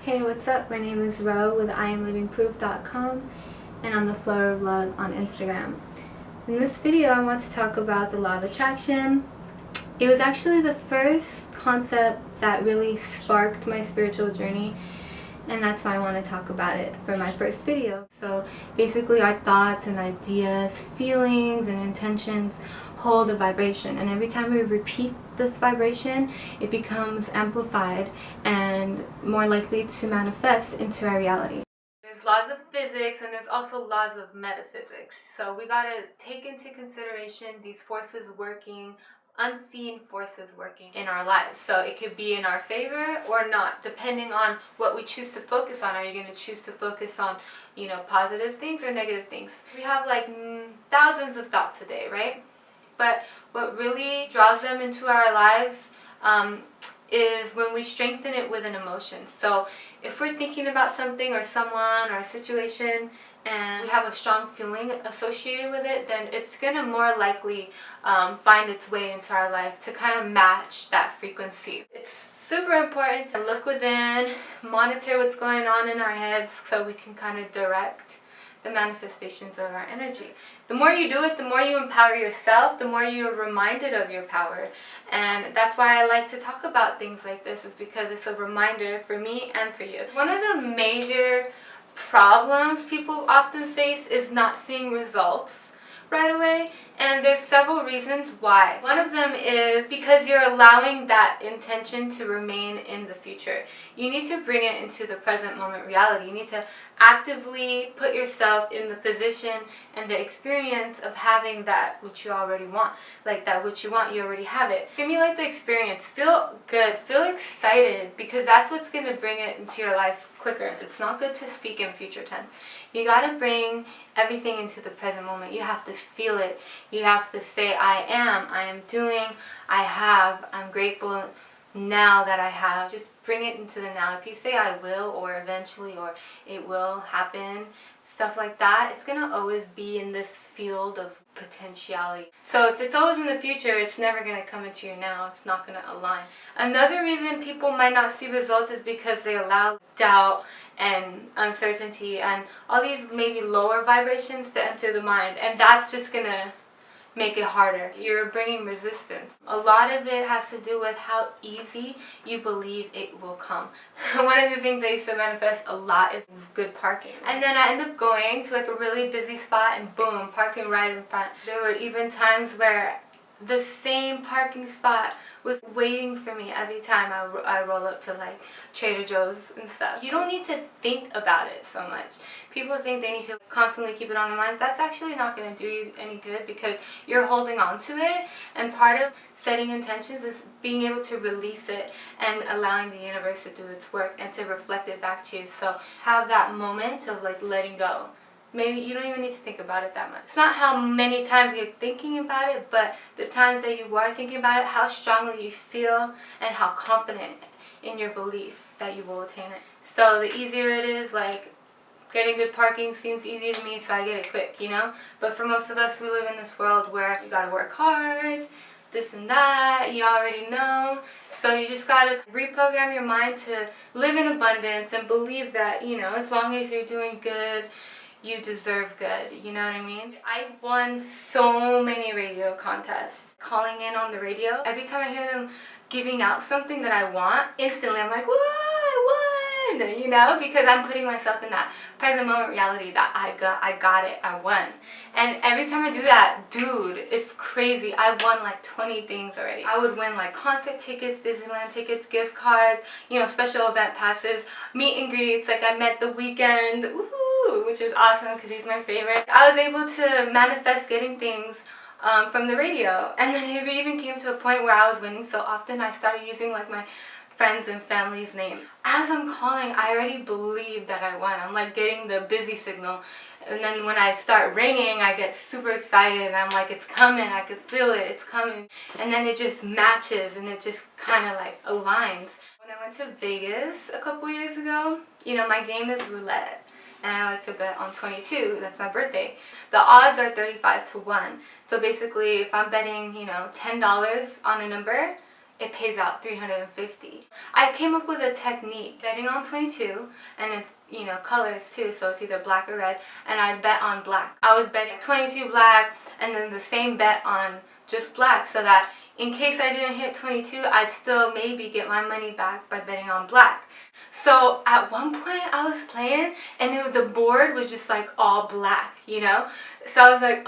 Hey, what's up? My name is Ro with IamLivingProof.com and I'm the Flower of Love on Instagram. In this video, I want to talk about the Law of Attraction. It was actually the first concept that really sparked my spiritual journey, and that's why I want to talk about it for my first video. So basically, our thoughts and ideas, feelings and intentions hold a vibration, and every time we repeat this vibration, it becomes amplified and more likely to manifest into our reality. There's laws of physics and there's also laws of metaphysics. So we gotta take into consideration these forces working, unseen forces working in our lives. So it could be in our favor or not, depending on what we choose to focus on. Are you going to choose to focus on, positive things or negative things? We have like thousands of thoughts a day, right? But what really draws them into our lives is when we strengthen it with an emotion. So if we're thinking about something or someone or a situation and we have a strong feeling associated with it, then it's going to more likely find its way into our life to kind of match that frequency. It's super important to look within, monitor what's going on in our heads so we can kind of direct the manifestations of our energy. The more you do it, the more you empower yourself, the more you're reminded of your power. And that's why I like to talk about things like this, is because it's a reminder for me and for you. One of the major problems people often face is not seeing results right away, and there's several reasons why. One of them is because you're allowing that intention to remain in the future. You need to bring it into the present moment reality. You need to actively put yourself in the position and the experience of having that which you already want. Like that which you want, you already have it. Simulate the experience. Feel good. Feel excited, because that's what's going to bring it into your life quicker. It's not good to speak in future tense. You got to bring everything into the present moment. You have to feel it. You have to say, I am doing, I have, I'm grateful now that I have. Just bring it into the now. If you say I will, or eventually, or it will happen, stuff like that, it's going to always be in this field of potentiality. So if it's always in the future, it's never going to come into your now. It's not going to align. Another reason people might not see results is because they allow doubt and uncertainty and all these maybe lower vibrations to enter the mind, and that's just going to make it harder. You're bringing resistance. A lot of it has to do with how easy you believe it will come. One of the things I used to manifest a lot is good parking. And then I end up going to like a really busy spot and boom, parking right in front. There were even times where the same parking spot was waiting for me every time I roll up to like Trader Joe's and stuff. You don't need to think about it so much. People think they need to constantly keep it on their minds. That's actually not going to do you any good, because you're holding on to it, and part of setting intentions is being able to release it and allowing the universe to do its work and to reflect it back to you. So have that moment of like letting go. Maybe you don't even need to think about it that much. It's not how many times you're thinking about it, but the times that you are thinking about it, how strongly you feel and how confident in your belief that you will attain it. So the easier it is, like getting good parking seems easy to me, so I get it quick, But for most of us, we live in this world where you gotta work hard, this and that, you already know. So you just gotta reprogram your mind to live in abundance and believe that, as long as you're doing good, you deserve good, you know what I mean? I won so many radio contests. Calling in on the radio, every time I hear them giving out something that I want, instantly I'm like, whoa, I won, because I'm putting myself in that present moment reality that I got it, I won. And every time I do that, dude, it's crazy. I've won like 20 things already. I would win like concert tickets, Disneyland tickets, gift cards, special event passes, meet and greets, like I met The Weeknd, woohoo, which is awesome because he's my favorite. I was able to manifest getting things from the radio, and then it even came to a point where I was winning so often I started using like my friends and family's name. As I'm calling, I already believe that I won. I'm like getting the busy signal, and then when I start ringing, I get super excited and I'm like, it's coming, I could feel it, it's coming, and then it just matches and it just kind of like aligns. When I went to Vegas a couple years ago, my game is roulette, and I like to bet on 22, that's my birthday. The odds are 35 to 1. So basically, if I'm betting, $10 on a number, it pays out $350. I came up with a technique, betting on 22, and it's, you know, colors too, so it's either black or red, and I bet on black. I was betting 22 black, and then the same bet on just black, so that in case I didn't hit 22, I'd still maybe get my money back by betting on black. So at one point I was playing, and the board was just like all black, you know? So I was like,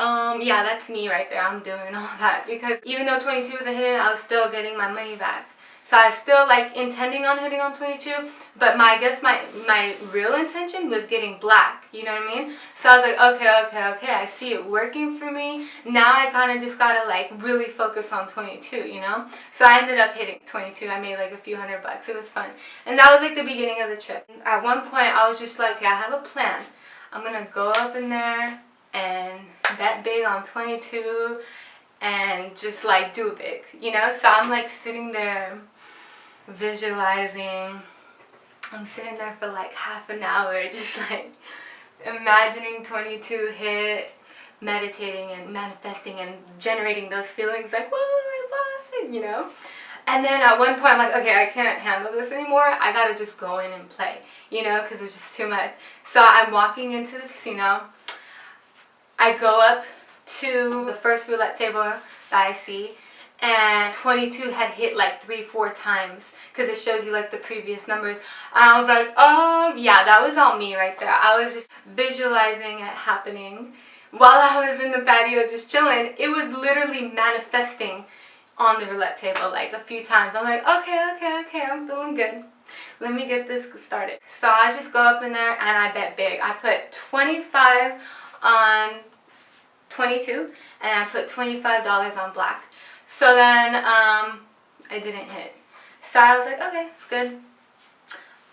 yeah, that's me right there. I'm doing all that, because even though 22 was a hit, I was still getting my money back. So I was still like intending on hitting on 22, but I guess my real intention was getting black, you know what I mean? So I was like, okay, I see it working for me. Now I kind of just gotta like really focus on 22, you know? So I ended up hitting 22. I made like a few $100. It was fun. And that was like the beginning of the trip. At one point I was just like, okay, I have a plan. I'm gonna go up in there and bet big on 22 and just like do big, you know? So I'm like sitting there visualizing. I'm sitting there for like half an hour just like imagining 22 hit, meditating and manifesting and generating those feelings like, whoa, I won, you know? And then at one point I'm like, okay, I can't handle this anymore. I gotta just go in and play, you know, because it's just too much. So I'm walking into the casino. I go up to the first roulette table that I see, and 22 had hit like 3-4 times, because it shows you like the previous numbers. And I was like, oh yeah, that was all me right there. I was just visualizing it happening while I was in the patio just chilling. It was literally manifesting on the roulette table like a few times. I'm like, okay, I'm feeling good. Let me get this started. So I just go up in there and I bet big. I put 25 on 22 and I put $25 on black. So then I didn't hit. So I was like, okay, it's good.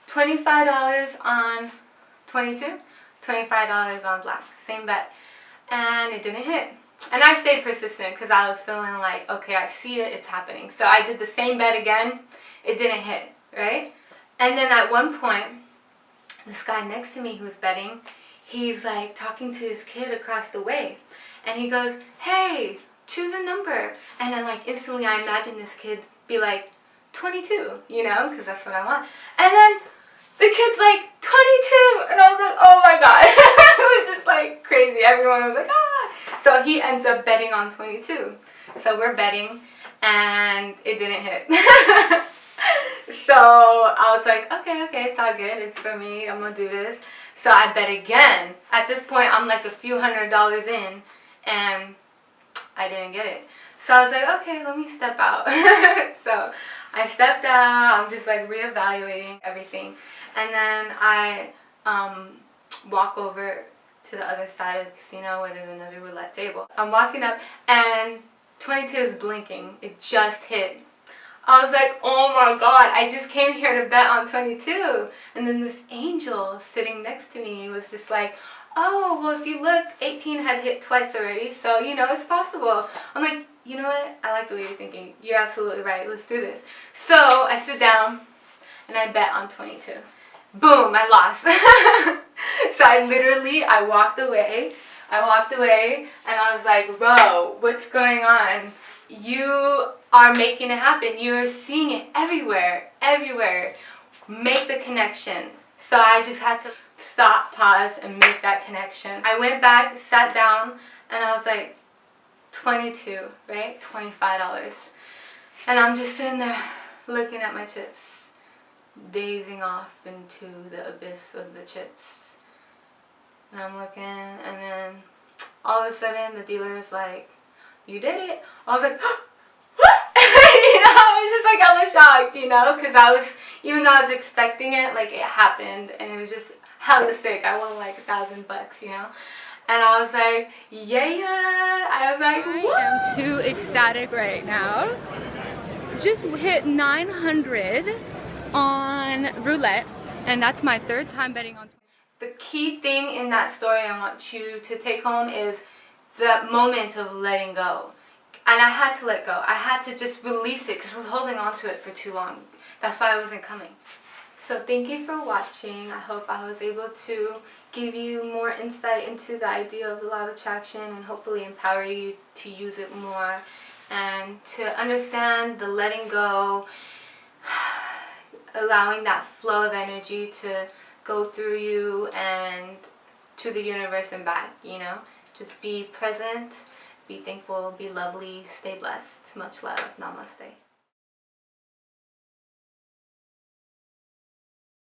$25 on 22, $25 on black. Same bet. And it didn't hit. And I stayed persistent because I was feeling like, okay, I see it, it's happening. So I did the same bet again. It didn't hit, right? And then at one point, this guy next to me who's betting, he's like talking to his kid across the way. And he goes, hey, choose a number. And then like instantly I imagine this kid be like 22, you know, because that's what I want. And then the kid's like 22, and I was like, oh my god. It was just like crazy. Everyone was like, ah. So he ends up betting on 22. So we're betting and it didn't hit. So I was like, okay, it's all good. It's for me. I'm gonna do this. So I bet again. At this point I'm like a few $100 in and I didn't get it. So I was like, okay, let me step out. So I stepped out. I'm just like reevaluating everything. And then I walk over to the other side of the casino where there's another roulette table. I'm walking up and 22 is blinking. It just hit. I was like, oh my god, I just came here to bet on 22. And then this angel sitting next to me was just like, oh, well, if you look, 18 had hit twice already, so, you know, it's possible. I'm like, you know what? I like the way you're thinking. You're absolutely right. Let's do this. So I sit down and I bet on 22. Boom, I lost. So I walked away. And I was like, bro, what's going on? You are making it happen. You're seeing it everywhere. Make the connection. So I just had to stop, pause, and make that connection. I went back, sat down, and I was like, 22, right? $25. And I'm just sitting there looking at my chips, dazing off into the abyss of the chips. And I'm looking, and then all of a sudden the dealer is like, you did it. I was like, what? You know, I was just like hella shocked, you know, because even though I was expecting it, like it happened, and it was just hella sick. I won like $1,000, you know. And I was like, yeah. I was like, what? I am too ecstatic right now. Just hit 900 on roulette, and that's my third time betting on. The key thing in that story I want you to take home is the moment of letting go. And I had to let go. I had to just release it because I was holding on to it for too long. That's why I wasn't coming. So thank you for watching. I hope I was able to give you more insight into the idea of the law of attraction and hopefully empower you to use it more. and to understand the letting go, allowing that flow of energy to go through you and to the universe and back, you know. Just be present, be thankful, be lovely, stay blessed. Much love. Namaste.